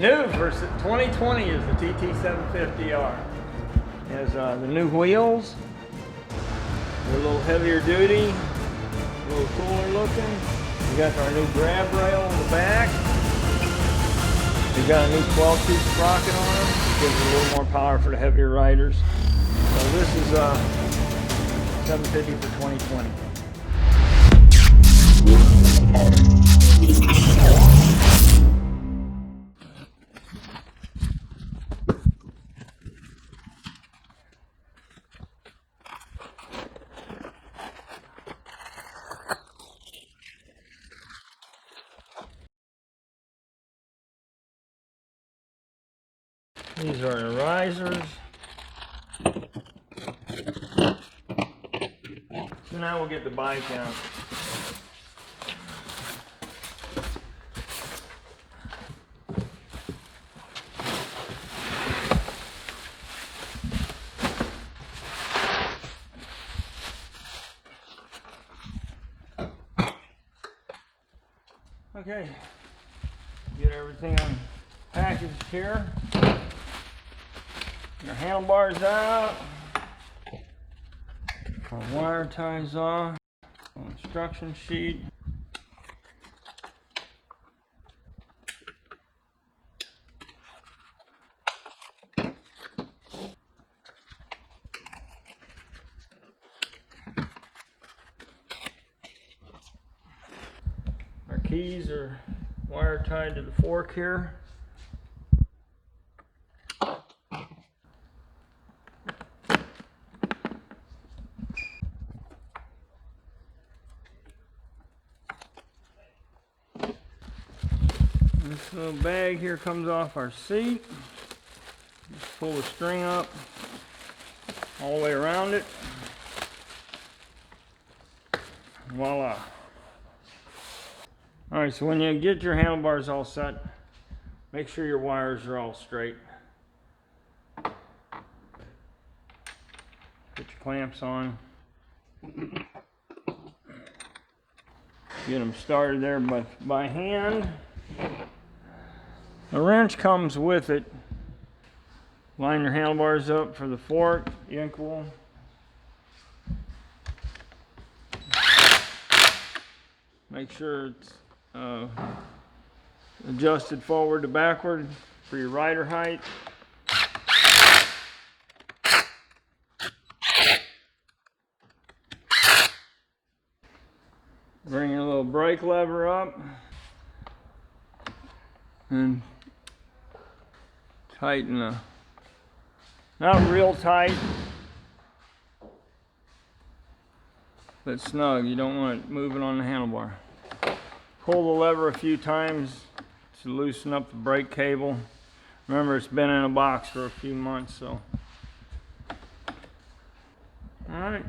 New for 2020 is the TT750R. It has the new wheels. They're a little heavier duty, a little cooler looking. We got our new grab rail on the back. We've got a new 12-tooth sprocket on them. Gives it a little more power for the heavier riders. So this is 750 for 2020. These are the risers. So now we'll get the bike out. Okay, get everything unpackaged here. Your handlebars out. Our wire ties off. Instruction sheet. Our keys are wire tied to the fork here. This little bag here comes off our seat. Just pull the string up all the way around it. Voila. Alright, so when you get your handlebars all set, make sure your wires are all straight. Put your clamps on. Get them started there by hand. The wrench comes with it. Line your handlebars up for the fork, equal. Make sure it's adjusted forward to backward for your rider height. Bring your little brake lever up and tighten not real tight, but snug. You don't want it moving on the handlebar. Pull the lever a few times to loosen up the brake cable. Remember, it's been in a box for a few months, so. Alright.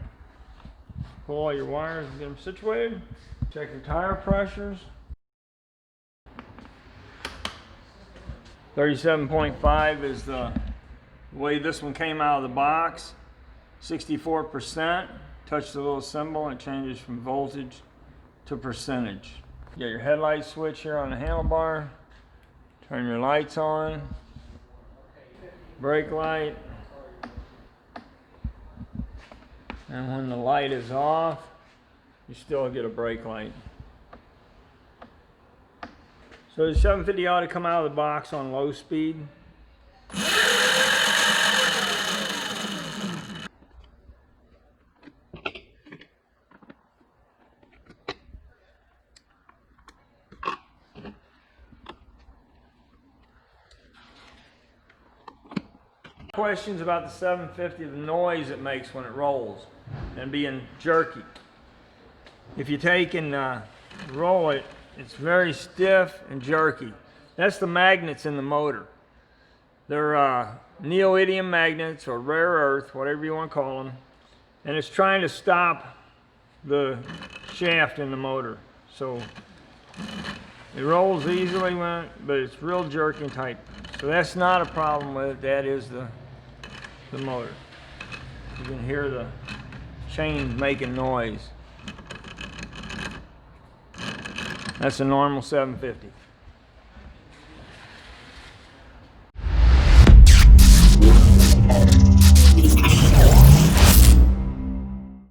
Pull all your wires and get them situated. Check your tire pressures. 37.5 is the way this one came out of the box. 64%. Touch the little symbol and it changes from voltage to percentage. You got your headlight switch here on the handlebar. Turn your lights on. Brake light. And when the light is off, you still get a brake light. So the 750 ought to come out of the box on low speed. Questions about the 750, the noise it makes when it rolls and being jerky. If you take and roll it, it's very stiff and jerky. That's the magnets in the motor. They're neodymium magnets or rare earth, whatever you want to call them, and it's trying to stop the shaft in the motor. So it rolls easily, but it's real jerky and tight. So that's not a problem with it. That is the motor. You can hear the chain making noise. That's a normal 750.